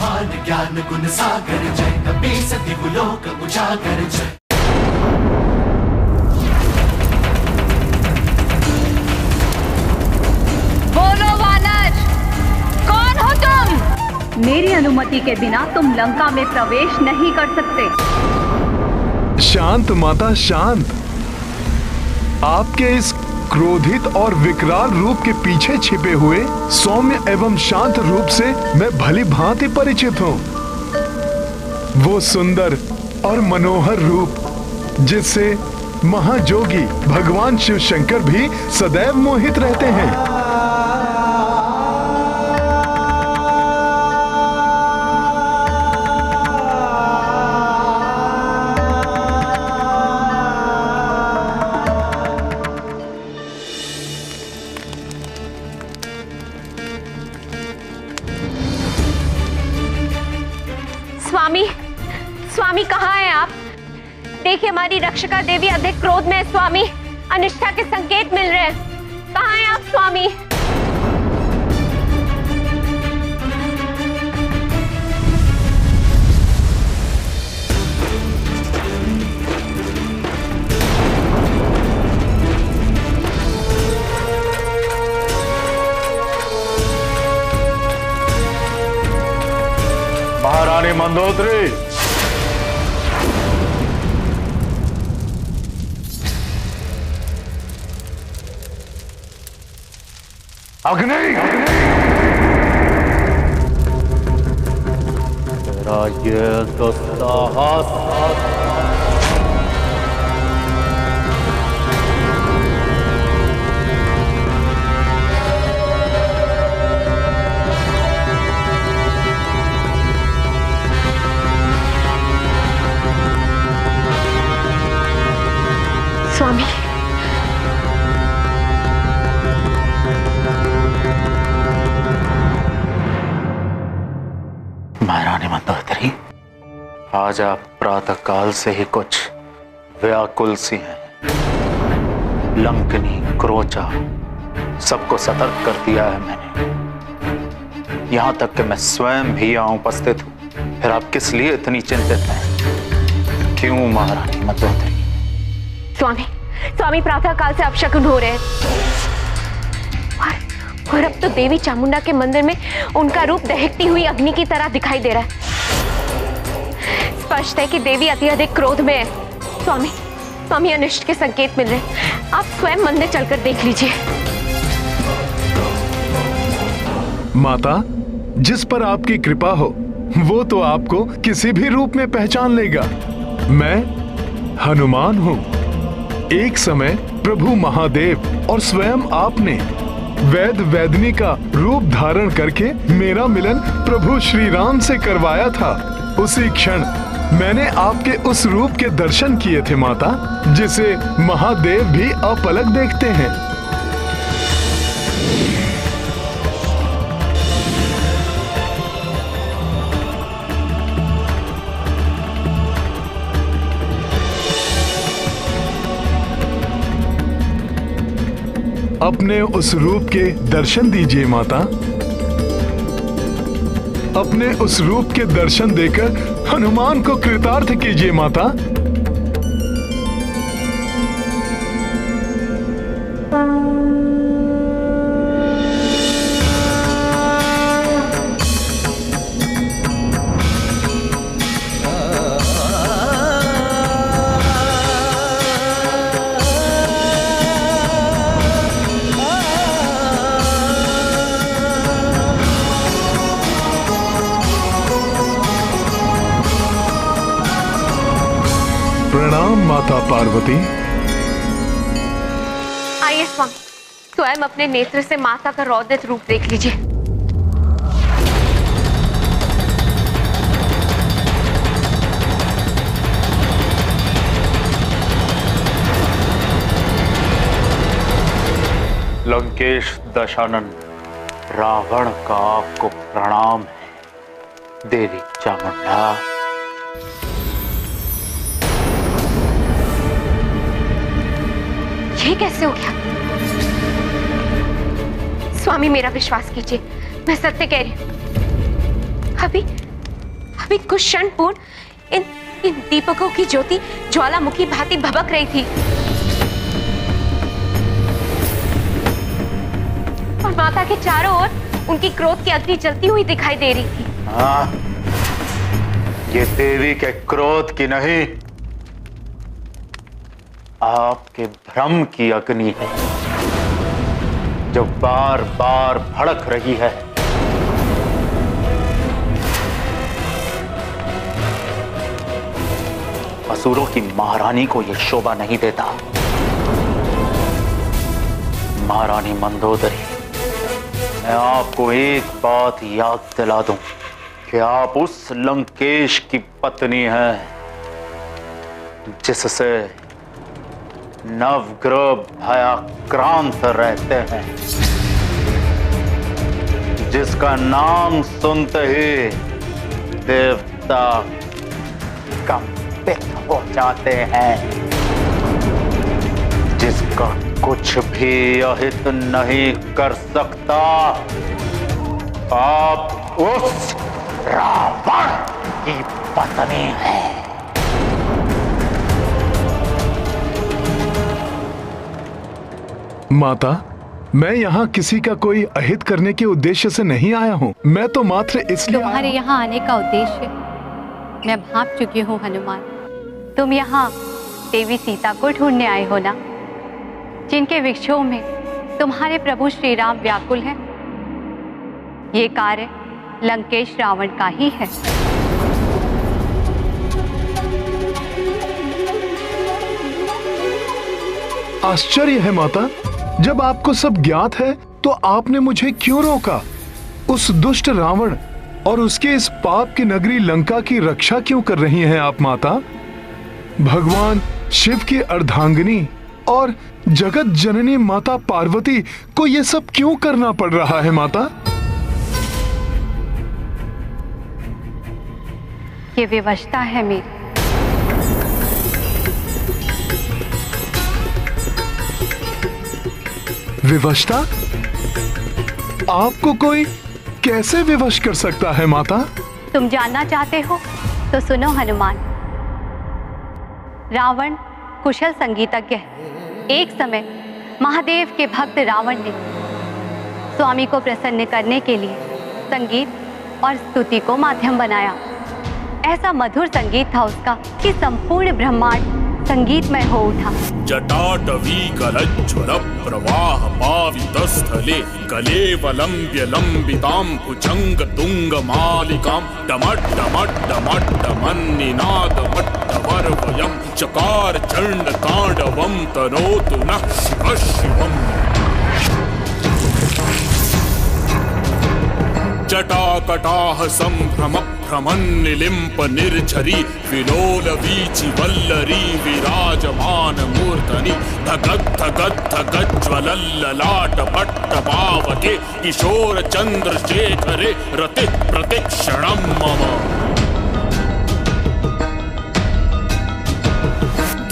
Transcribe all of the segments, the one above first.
महान ज्ञान गुण सागर जय, नबी सदिव लोक उजागर जय। बोलो वानर, कौन हो तुम? मेरी अनुमति के बिना तुम लंका में प्रवेश नहीं कर सकते। शांत माता शांत। आपके इस क्रोधित और विकराल रूप के पीछे छिपे हुए सौम्य एवं शांत रूप से मैं भली भांति परिचित हूँ। वो सुंदर और मनोहर रूप जिससे महाजोगी भगवान शिव शंकर भी सदैव मोहित रहते हैं। स्वामी, स्वामी कहाँ हैं आप? देखिए हमारी रक्षिका देवी अधिक क्रोध में है स्वामी, अनिष्टा के संकेत मिल रहे हैं। कहाँ हैं आप स्वामी? महारानी मंदोदरी, अग्नि, तेरा ये दुस्साहस स्वामी, महारानी मंदोदरी, आज आप प्रातः काल से ही कुछ व्याकुल सी हैं। लंकनी, क्रोचा सबको सतर्क कर दिया है मैंने। यहां तक कि मैं स्वयं भी यहां उपस्थित हूं। फिर आप किस लिए इतनी चिंतित हैं? क्यों महारानी मंदोदरी? स्वामी, स्वामी प्रातः काल से अपशकुन हो रहे हैं और अब तो देवी चामुंडा के मंदिर में उनका रूप दहकती हुई अग्नि की तरह दिखाई दे रहा है। स्पष्ट है कि देवी अत्यधिक क्रोध में है। स्वामी, स्वामी अनिष्ट के संकेत मिल रहे हैं। आप स्वयं मंदिर चलकर देख लीजिए। माता, जिस पर आपकी कृपा हो वो तो आपको किसी भी रूप में पहचान लेगा। मैं हनुमान हूँ। एक समय प्रभु महादेव और स्वयं आपने वैद वैदनी का रूप धारण करके मेरा मिलन प्रभु श्री राम से करवाया था। उसी क्षण मैंने आपके उस रूप के दर्शन किए थे माता, जिसे महादेव भी अपलक देखते हैं। अपने उस रूप के दर्शन दीजिए माता। अपने उस रूप के दर्शन देकर हनुमान को कृतार्थ कीजिए माता। प्रणाम माता पार्वती। आइए स्वामी, स्वयं अपने नेत्र से माता का रौद्र रूप देख लीजिए। लंकेश दशानन, रावण का आपको प्रणाम है। देवी चामुंडा, ये कैसे हो गया? स्वामी मेरा विश्वास कीजिए, मैं सत्य कह रही हूँ। अभी कुछ क्षण पूर्व इन दीपकों की ज्योति ज्वालामुखी भांति भभक रही थी और माता के चारों ओर उनकी क्रोध की अग्नि जलती हुई दिखाई दे रही थी। हाँ, ये देवी के क्रोध की नहीं, आपके भ्रम की अग्नि है जो बार बार भड़क रही है। असुरों की महारानी को यह शोभा नहीं देता। महारानी मंदोदरी, मैं आपको एक बात याद दिला दूं कि आप उस लंकेश की पत्नी हैं जिससे नवग्रह भयाक्रांत रहते हैं, जिसका नाम सुनते ही देवता कंपित हो जाते हैं, जिसका कुछ भी अहित नहीं कर सकता। आप उस रावण की पत्नी हैं। माता, मैं यहाँ किसी का कोई अहित करने के उद्देश्य से नहीं आया हूँ। मैं तो मात्र इसलिए तुम्हारे यहाँ आने का उद्देश्य मैं भांप चुकी हूँ हनुमान। तुम यहाँ देवी सीता को ढूंढने आए हो ना, जिनके विक्षोभ में तुम्हारे प्रभु श्री राम व्याकुल हैं। ये कार्य लंकेश रावण का ही है। आश्चर्य है माता, जब आपको सब ज्ञात है तो आपने मुझे क्यों रोका? उस दुष्ट रावण और उसके इस पाप की नगरी लंका की रक्षा क्यों कर रही हैं आप माता? भगवान शिव की अर्धांगिनी और जगत जननी माता पार्वती को यह सब क्यों करना पड़ रहा है माता? ये विवशता है मेरी। विवशता? आपको कोई कैसे विवश कर सकता है माता? तुम जानना चाहते हो तो सुनो हनुमान। रावण कुशल संगीतज्ञ है। एक समय महादेव के भक्त रावण ने स्वामी को प्रसन्न करने के लिए संगीत और स्तुति को माध्यम बनाया। ऐसा मधुर संगीत था उसका कि संपूर्ण ब्रह्मांड संगीतमय हो उठा। जटाटवी गलज्ज्वल प्रवाह पावितस्थले कलेवलम्ब्य लम्बितां भुजंग तुंग मालिकां डमट डमट डमट डमन्निनादमट्टवर्वयं चकार चंड तांडवं तनोतु नः शिवः शिवम्। जटाकटाह संभ्रम भ्रमन्निलिम्प निर्झरी विलोल वीचि वल्लरी विराजमान मूर्धनि धगद् धगद् धगज्ज्वलल्ललाट पट्टपावके किशोर चंद्रशेखरे रति प्रतिक्षणं मम।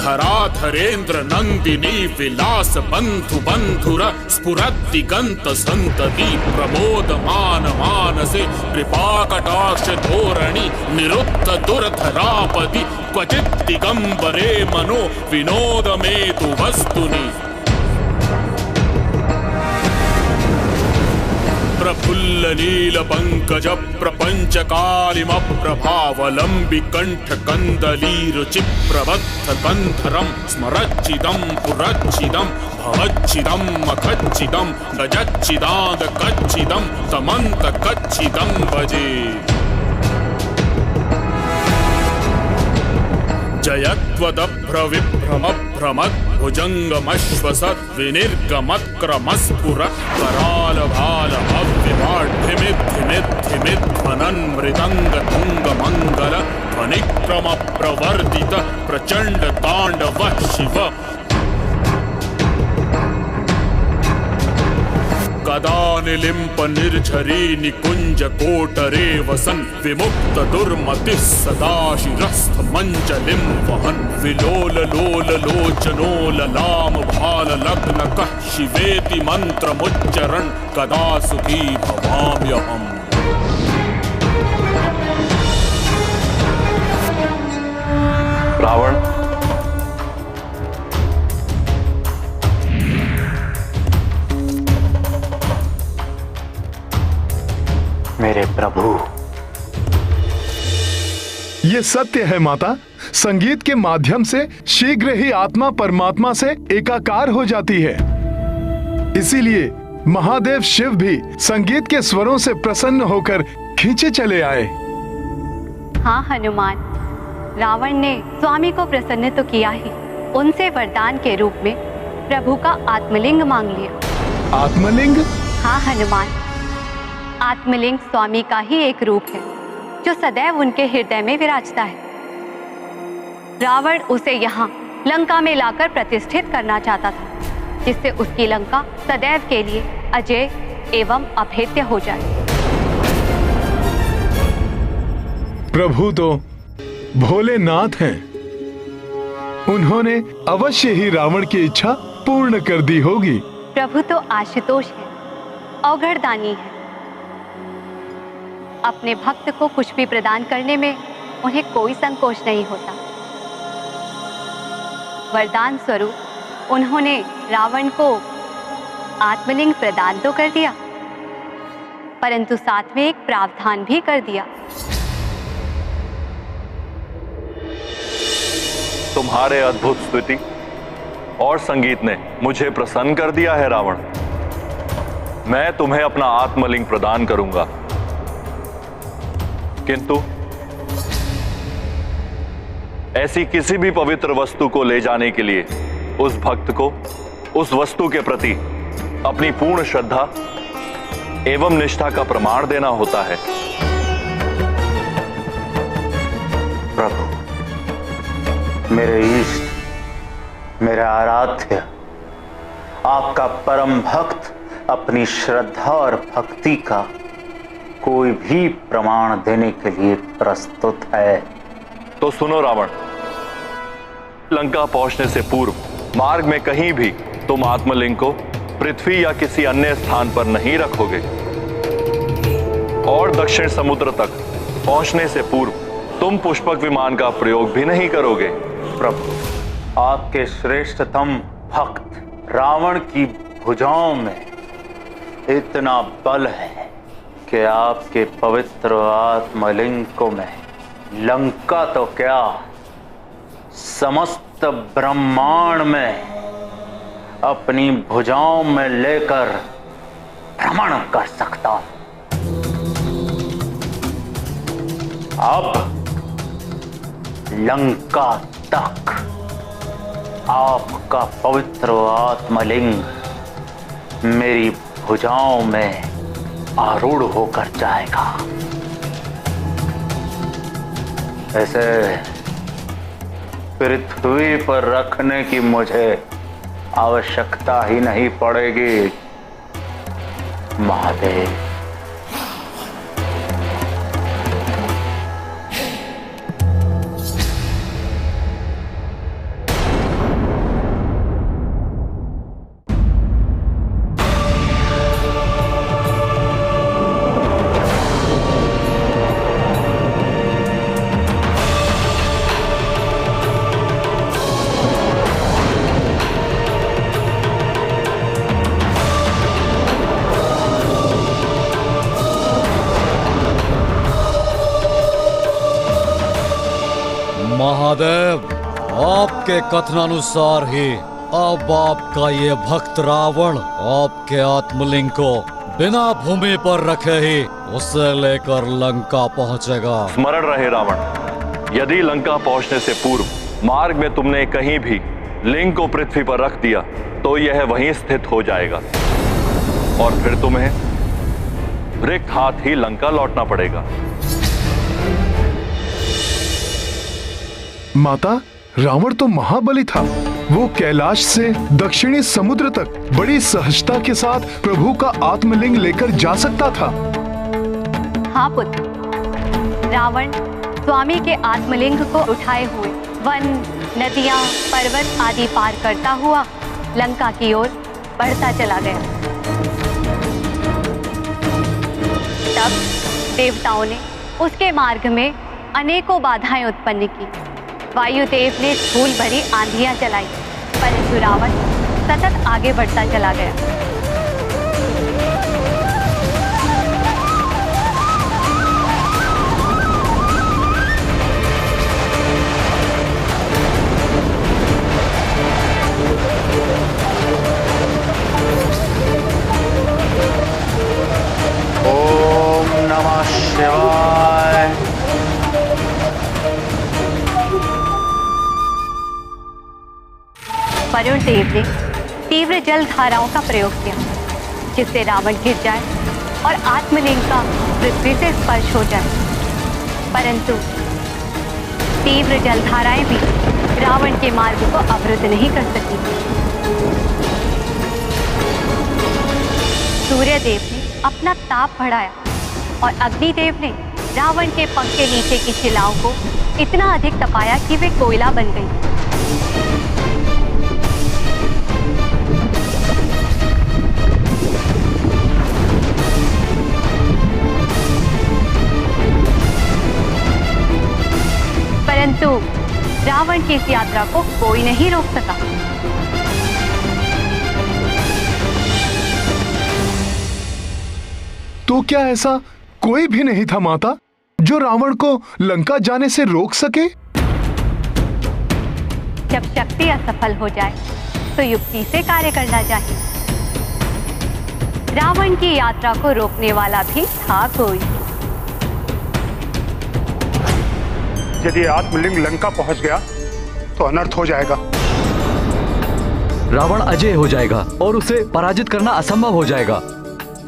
धराधरेन्द्र नंदिनी विलास बंधु बंधुर स्फुरद्दिगंत संतति प्रमोदमान मानसे कृपाकटाक्ष धोरणि निरुद्ध दुर्धरापदि क्वचित् दिगंबरे मनो विनोदमेतु वस्तुनि। प्रफुल्ल नील पंकज प्रपंच कालिम प्रभावलंबि कंठ कंदली रुचि प्रबद्ध कंधरम स्मरच्चिदं पुरच्चिदं भवच्चिदं मखच्चिदं गजच्चिदाद कच्चिदं तमंत कच्चिदं भजे। जयत्वदभ्रविभ्रमभ्रमद् भुजङ्गमश्वसद् विनिर्गमत्क्रमस्फुरत् करालभालमव्यवाढ्यमिद्धिमिद्धिमिध्वनन् मृदङ्गतुङ्गमङ्गल ध्वनिक्रमप्रवर्धित प्रचण्ड ताण्डवः शिव। कदा निलिम्प निर्झरी निकुंज कोटरे वसन् विमुक्त दुर्मतिः सदा शिरस्थ मंजलिं वहन् विलोल लोल लोचनो ललाम भाल लग्न कः शिवेति मंत्रमुच्चरन् कदा सुखी भवाम्यहम्। ये सत्य है माता, संगीत के माध्यम से शीघ्र ही आत्मा परमात्मा से एकाकार हो जाती है। इसीलिए महादेव शिव भी संगीत के स्वरों से प्रसन्न होकर खींचे चले आए। हाँ हनुमान, रावण ने स्वामी को प्रसन्न तो किया ही, उनसे वरदान के रूप में प्रभु का आत्मलिंग मांग लिया। आत्मलिंग? हाँ हनुमान, आत्मलिंग स्वामी का ही एक रूप है जो सदैव उनके हृदय में विराजता है। रावण उसे यहाँ लंका में लाकर प्रतिष्ठित करना चाहता था, जिससे उसकी लंका सदैव के लिए अजय एवं अभेद्य हो जाए। प्रभु तो भोलेनाथ हैं, उन्होंने अवश्य ही रावण की इच्छा पूर्ण कर दी होगी। प्रभु तो आशुतोष है, अवघड़दानी है। अपने भक्त को कुछ भी प्रदान करने में उन्हें कोई संकोच नहीं होता। वरदान स्वरूप उन्होंने रावण को आत्मलिंग प्रदान तो कर दिया, परंतु साथ में एक प्रावधान भी कर दिया। तुम्हारे अद्भुत स्तुति और संगीत ने मुझे प्रसन्न कर दिया है रावण। मैं तुम्हें अपना आत्मलिंग प्रदान करूंगा, किंतु ऐसी किसी भी पवित्र वस्तु को ले जाने के लिए उस भक्त को उस वस्तु के प्रति अपनी पूर्ण श्रद्धा एवं निष्ठा का प्रमाण देना होता है। प्रभु, मेरे इष्ट, मेरे आराध्य, आपका परम भक्त अपनी श्रद्धा और भक्ति का कोई भी प्रमाण देने के लिए प्रस्तुत है। तो सुनो रावण, लंका पहुंचने से पूर्व मार्ग में कहीं भी तुम आत्मलिंग को पृथ्वी या किसी अन्य स्थान पर नहीं रखोगे, और दक्षिण समुद्र तक पहुंचने से पूर्व तुम पुष्पक विमान का प्रयोग भी नहीं करोगे। प्रभु, आपके श्रेष्ठतम भक्त रावण की भुजाओं में इतना बल है कि आपके पवित्र आत्मलिंग को मैं लंका तो क्या, समस्त ब्रह्मांड में अपनी भुजाओं में लेकर भ्रमण कर सकता हूं। अब लंका तक आपका पवित्र आत्मलिंग मेरी भुजाओं में आरूढ़ होकर जाएगा। ऐसे पृथ्वी पर रखने की मुझे आवश्यकता ही नहीं पड़ेगी महादेव। महादेव, आपके कथनानुसार ही अब आपका ये भक्त रावण आपके आत्मलिंग को बिना भूमि पर रखे ही उसे लेकर लंका पहुंचेगा। स्मरण रहे रावण, यदि लंका पहुंचने से पूर्व मार्ग में तुमने कहीं भी लिंग को पृथ्वी पर रख दिया तो यह वहीं स्थित हो जाएगा और फिर तुम्हें रिक्त हाथ ही लंका लौटना पड़ेगा। माता, रावण तो महाबली था। वो कैलाश से दक्षिणी समुद्र तक बड़ी सहजता के साथ प्रभु का आत्मलिंग लेकर जा सकता था। हाँ पुत्र, रावण स्वामी के आत्मलिंग को उठाए हुए वन, नदियां, पर्वत आदि पार करता हुआ लंका की ओर बढ़ता चला गया। तब देवताओं ने उसके मार्ग में अनेकों बाधाएं उत्पन्न की। वायुदेव ने धूल भरी आंधियां चलाई, परंतु रावण सतत आगे बढ़ता चला गया। वरुण देव ने तीव्र जल धाराओं का प्रयोग किया, जिससे रावण गिर जाए और आत्मलिंग का पृथ्वी से स्पर्श हो जाए। परंतु तीव्र जलधाराएं भी रावण के मार्ग को अवरुद्ध नहीं कर सकी। सूर्यदेव ने अपना ताप बढ़ाया और अग्निदेव ने रावण के पंख के नीचे की शिलाओं को इतना अधिक तपाया कि वे कोयला बन गई। परंतु रावण की इस यात्रा को कोई नहीं रोक सका। तो क्या ऐसा कोई भी नहीं था माता जो रावण को लंका जाने से रोक सके? जब शक्ति असफल हो जाए तो युक्ति से कार्य करना चाहिए। रावण की यात्रा को रोकने वाला भी था कोई। यदि आत्मलिंग लंका पहुंच गया तो अनर्थ हो जाएगा। रावण अजय हो जाएगा और उसे पराजित करना असंभव हो जाएगा।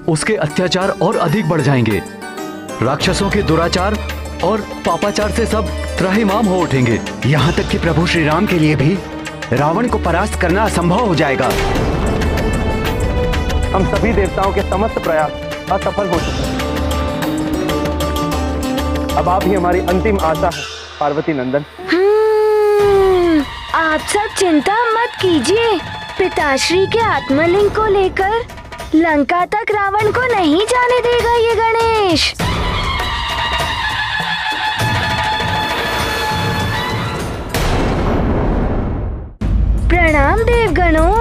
उसके अत्याचार और अधिक बढ़ जाएंगे। राक्षसों के दुराचार और पापाचार से सब त्राहिमाम हो उठेंगे। यहाँ तक कि प्रभु श्री राम के लिए भी रावण को परास्त करना असंभव हो जाएगा। हम सभी देवताओं के समस्त प्रयास असफल हो चुके हैं। अब आप ही हमारी अंतिम आशा है पार्वती नंदन। आप सब चिंता मत कीजिए। पिताश्री के आत्मलिंग को लेकर लंका तक रावण को नहीं जाने देगा ये गणेश। प्रणाम देवगणों।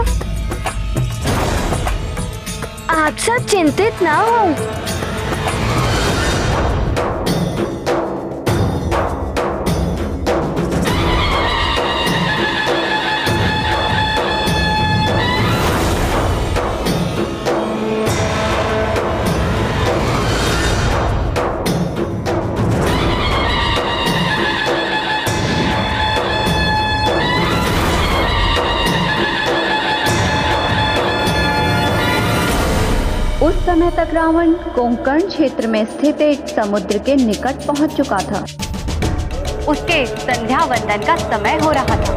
आप सब चिंतित ना हो। उस समय तक रावण कोंकण क्षेत्र में स्थित एक समुद्र के निकट पहुंच चुका था। उसके संध्या वंदन का समय हो रहा था।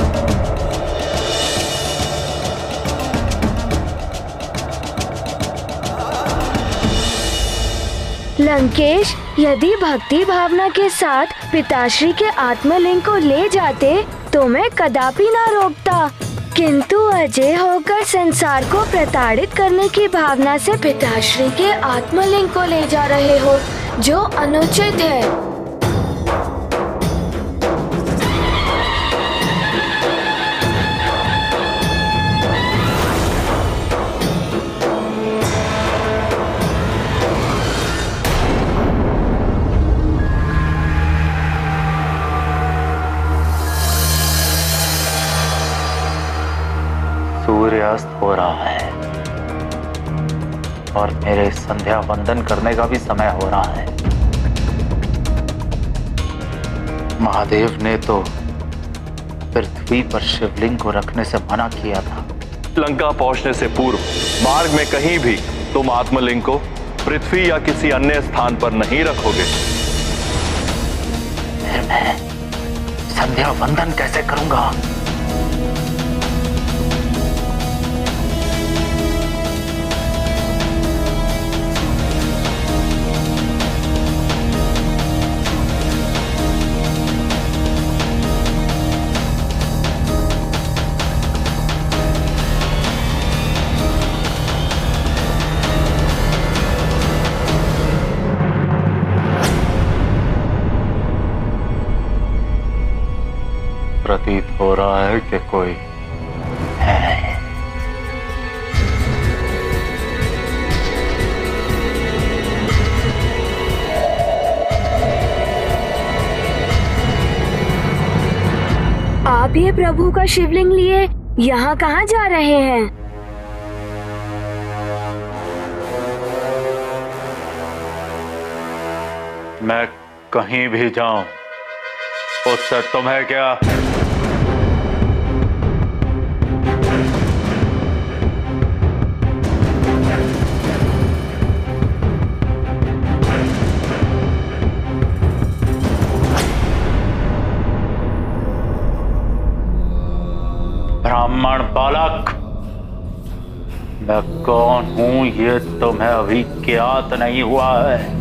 लंकेश, यदि भक्ति भावना के साथ पिताश्री के आत्मलिंग को ले जाते तो मैं कदापि ना रोकता, किंतु अजय होकर संसार को प्रताड़ित करने की भावना से पिताश्री के आत्मलिंग को ले जा रहे हो, जो अनुचित है। सूर्यास्त हो रहा है और मेरे संध्या वंदन करने का भी समय हो रहा है। महादेव ने तो पृथ्वी पर शिवलिंग को रखने से मना किया था। लंका पहुंचने से पूर्व मार्ग में कहीं भी तुम आत्मलिंग को पृथ्वी या किसी अन्य स्थान पर नहीं रखोगे। फिर मैं संध्या वंदन कैसे करूंगा? प्रतीत हो रहा है कि कोई है। आप ये प्रभु का शिवलिंग लिए यहाँ कहाँ जा रहे हैं? मैं कहीं भी जाऊं उससे तुम्हें क्या? ब्राह्मण बालक, मैं कौन हूं ये तुम्हें अभी ज्ञात नहीं हुआ है।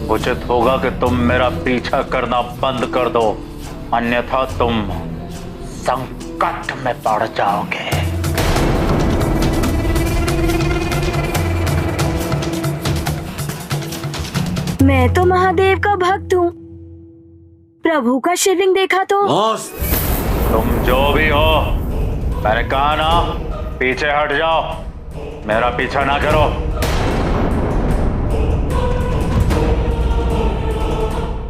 उचित होगा कि तुम मेरा पीछा करना बंद कर दो, अन्यथा तुम संकट में पड़ जाओगे। मैं तो महादेव का भक्त हूँ। प्रभु का शिवलिंग देखा तो तुम जो भी हो, मैंने कहा ना, पीछे हट जाओ, मेरा पीछा ना करो।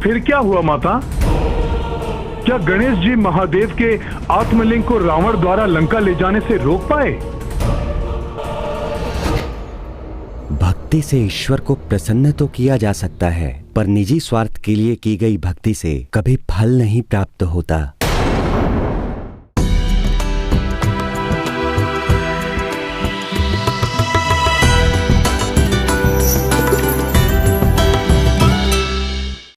फिर क्या हुआ माता? क्या गणेश जी महादेव के आत्मलिंग को रावण द्वारा लंका ले जाने से रोक पाए? भक्ति से ईश्वर को प्रसन्न तो किया जा सकता है, पर निजी स्वार्थ के लिए की गई भक्ति से कभी फल नहीं प्राप्त होता।